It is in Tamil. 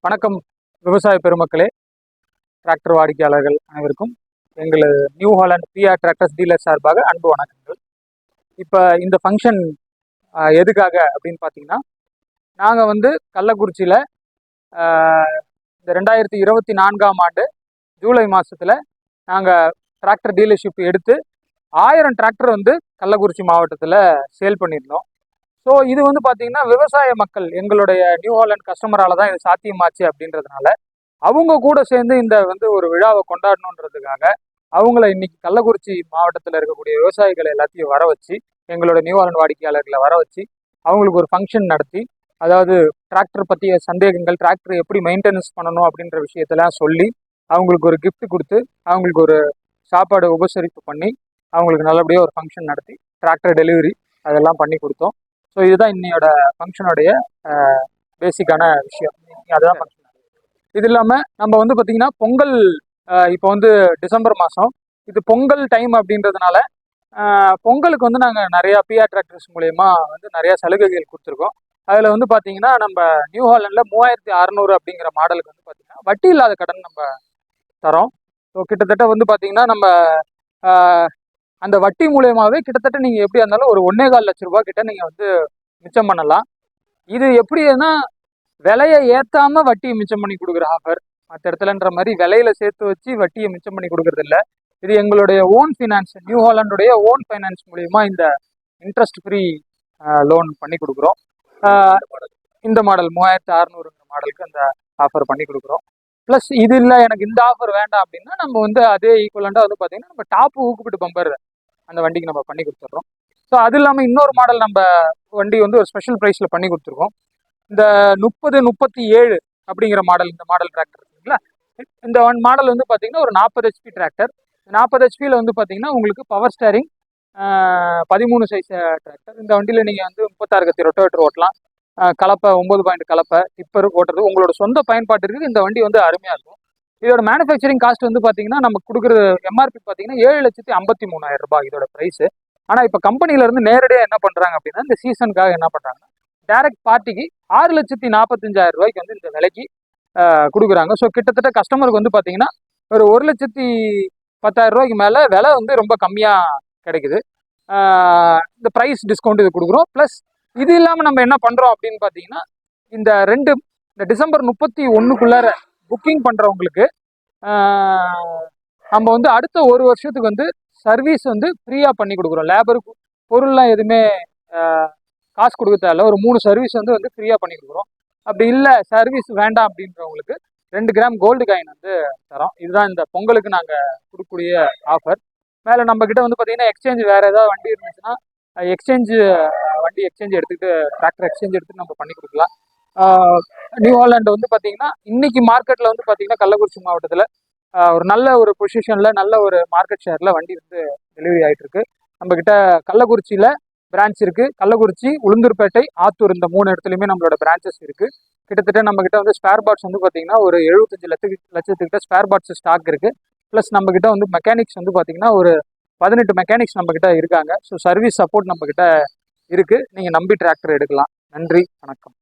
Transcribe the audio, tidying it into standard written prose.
வணக்கம் விவசாய பெருமக்களே, டிராக்டர் வாடிக்கையாளர்கள் அனைவருக்கும் எங்களது New Holland PR tractors dealer சார்பாக அன்பு வணக்கங்கள். இப்போ இந்த ஃபங்க்ஷன் எதுக்காக அப்படின்னு பார்த்தீங்கன்னா, நாங்கள் கள்ளக்குறிச்சியில் இந்த 2024ஆம் ஆண்டு ஜூலை மாதத்தில் நாங்கள் டிராக்டர் டீலர்ஷிப் எடுத்து 1000 டிராக்டர் கள்ளக்குறிச்சி மாவட்டத்தில் சேல் பண்ணியிருந்தோம். ஸோ இது பார்த்தீங்கன்னா விவசாய மக்கள் எங்களுடைய நியூ ஹாலண்ட் கஸ்டமரால தான் இது சாத்தியமாச்சு அப்படின்றதுனால அவங்க கூட சேர்ந்து இந்த ஒரு விழாவை கொண்டாடணுன்றதுக்காக அவங்கள இன்னைக்கு கள்ளக்குறிச்சி மாவட்டத்தில் இருக்கக்கூடிய விவசாயிகளை எல்லாத்தையும் வர வச்சு, எங்களோட நியூ ஹாலண்ட் வாடிக்கையாளர்களை வர வச்சு அவங்களுக்கு ஒரு ஃபங்க்ஷன் நடத்தி, அதாவது டிராக்டர் பற்றிய சந்தேகங்கள், டிராக்டர் எப்படி மெயின்டெனன்ஸ் பண்ணணும் அப்படின்ற விஷயத்தெல்லாம் சொல்லி அவங்களுக்கு ஒரு கிஃப்ட் கொடுத்து அவங்களுக்கு ஒரு சாப்பாடு உபசரிப்பு பண்ணி அவங்களுக்கு நல்லபடியாக ஒரு ஃபங்க்ஷன் நடத்தி டிராக்டர் டெலிவரி அதெல்லாம் பண்ணி கொடுத்தோம். ஸோ இதுதான் இன்னையோட ஃபங்க்ஷனுடைய பேசிக்கான விஷயம். அதுதான் ஃபங்க்ஷன். இது இல்லாமல் நம்ம பார்த்தீங்கன்னா பொங்கல், இப்போ டிசம்பர் மாதம், இது பொங்கல் டைம் அப்படின்றதுனால பொங்கலுக்கு நாங்கள் நிறையா பிஆர் டிராக்டர்ஸ் மூலயமா நிறையா சலுகைகள் கொடுத்துருக்கோம். அதில் பார்த்தீங்கன்னா நம்ம நியூ ஹாலண்டில் 3600 அப்படிங்கிற மாடலுக்கு பார்த்தீங்கன்னா வட்டி இல்லாத கடன் நம்ம தரோம். ஸோ கிட்டத்தட்ட பார்த்தீங்கன்னா நம்ம அந்த வட்டி மூலயமாவே கிட்டத்தட்ட நீங்கள் எப்படியா இருந்தாலும் ஒரு 1.25 லட்ச ரூபா கிட்ட நீங்கள் மிச்சம் பண்ணலாம். இது எப்படின்னா விலையை ஏற்றாம வட்டியை மிச்சம் பண்ணி கொடுக்குற ஆஃபர். மற்ற இடத்துலன்ற மாதிரி விலையில சேர்த்து வச்சு வட்டியை மிச்சம் பண்ணி கொடுக்கறது இல்லை. இது எங்களுடைய ஓன் ஃபினான்ஸ், நியூ ஹாலண்டுடைய ஓன் ஃபைனான்ஸ் மூலயமா இந்த இன்ட்ரெஸ்ட் ஃப்ரீ லோன் பண்ணி கொடுக்குறோம். இந்த மாடல் 3600 மாடலுக்கு அந்த ஆஃபர் பண்ணி கொடுக்குறோம். ப்ளஸ் இது இல்லை எனக்கு இந்த ஆஃபர் வேண்டாம் அப்படின்னா நம்ம அதே ஈக்குவலண்டாக பார்த்தீங்கன்னா நம்ம டாப்பு ஊக்குப்பிட்டு பம்பர் அந்த வண்டிக்கு நம்ம பண்ணி கொடுத்துட்றோம். ஸோ அது இல்லாமல் இன்னொரு மாடல் நம்ம வண்டி ஒரு ஸ்பெஷல் ப்ரைஸில் பண்ணி கொடுத்துருக்கோம். இந்த 3037 அப்படிங்கிற மாடல், இந்த மாடல் டிராக்டர் இருக்குங்களா, இந்த மாடல் பார்த்தீங்கன்னா ஒரு 40 HP டிராக்டர். 40 HPயில் பார்த்தீங்கன்னா உங்களுக்கு பவர் ஸ்டேரிங், 13 சைஸ் டிராக்டர். இந்த வண்டியில் நீங்கள் 36 கத்தி ரொட்டோவேட்டர் ஓட்டலாம், கலப்பை 9 பாயிண்ட் கலப்பை, டிப்பர் ஓட்டுறது உங்களோட சொந்த பயன்பாட்டிற்கு இந்த வண்டி அருமையாக இருக்கும். இதோட மேனுஃபேக்சரிங் காஸ்ட் பார்த்தீங்கன்னா நம்ம கொடுக்குற எம்ஆர்பி பார்த்தீங்கன்னா 7,53,000 ரூபாய் இதோட ப்ரைஸு. ஆனால் இப்போ கம்பெனிலேருந்து நேரடியாக என்ன பண்ணுறாங்க அப்படின்னா, இந்த சீசனுக்காக என்ன பண்ணுறாங்கன்னா டைரக்ட் பார்ட்டிக்கு 6,45,000 ரூபாய்க்கு இந்த விலைக்கு கொடுக்குறாங்க. ஸோ கிட்டத்தட்ட கஸ்டமருக்கு பார்த்தீங்கன்னா ஒரு 1,10,000 ரூபாய்க்கு மேலே விலை ரொம்ப கம்மியாக கிடைக்குது. இந்த ப்ரைஸ் டிஸ்கவுண்ட் இது கொடுக்குறோம். ப்ளஸ் இது இல்லாமல் நம்ம என்ன பண்ணுறோம் அப்படின்னு பார்த்தீங்கன்னா, இந்த டிசம்பர் 31க்குள்ளார புக்கிங் பண்ணுறவங்களுக்கு நம்ம அடுத்த ஒரு வருஷத்துக்கு சர்வீஸ் ஃப்ரீயாக பண்ணி கொடுக்குறோம். லேபருக்கு பொருள்லாம் எதுவுமே காசு கொடுக்க தேவையில்ல. ஒரு 3 சர்வீஸ் ஃப்ரீயாக பண்ணி கொடுக்குறோம். அப்படி இல்லை சர்வீஸ் வேண்டாம் அப்படின்றவங்களுக்கு 2 கிராம் கோல்டு காயின் தரோம். இதுதான் இந்த பொங்கலுக்கு நாங்கள் கொடுக்கக்கூடிய ஆஃபர். மேலே நம்மக்கிட்ட பார்த்தீங்கன்னா எக்ஸ்சேஞ்ச் வேறு ஏதாவது வண்டி இருந்துச்சுன்னா வண்டி எக்ஸ்சேஞ்ச் எடுத்துக்கிட்டு, டிராக்டர் எக்ஸ்சேஞ்ச் எடுத்துகிட்டு நம்ம பண்ணி கொடுக்கலாம். நியூ ஹாலண்ட் பார்த்தீங்கன்னா இன்னைக்கு மார்க்கெட்டில் பார்த்தீங்கன்னா கள்ளக்குறிச்சி மாவட்டத்தில் ஒரு நல்ல ஒரு பொசிஷனில், நல்ல ஒரு மார்க்கெட் ஷேரில் வண்டி டெலிவரி ஆகிட்டு இருக்கு. நம்மக்கிட்ட கள்ளக்குறிச்சியில் பிரான்ச் இருக்குது. கள்ளக்குறிச்சி, உளுந்தூர்பேட்டை, ஆத்தூர் இந்த 3 இடத்துலையுமே நம்மளோட பிரான்ச்சஸ் இருக்குது. கிட்டத்தட்ட நம்மக்கிட்ட ஸ்பேர் பார்ட்ஸ் பார்த்தீங்கன்னா ஒரு 75 லட்சத்துக்கிட்ட ஸ்பேர் பார்ட்ஸ் ஸ்டாக் இருக்குது. ப்ளஸ் நம்மக்கிட்ட மெக்கானிக்ஸ் பார்த்தீங்கன்னா ஒரு 18 மெக்கானிக்ஸ் நம்மக்கிட்ட இருக்காங்க. ஸோ சர்வீஸ் சப்போர்ட் நம்மக்கிட்ட இருக்குது. நீங்கள் நம்பி டிராக்டர் எடுக்கலாம். நன்றி, வணக்கம்.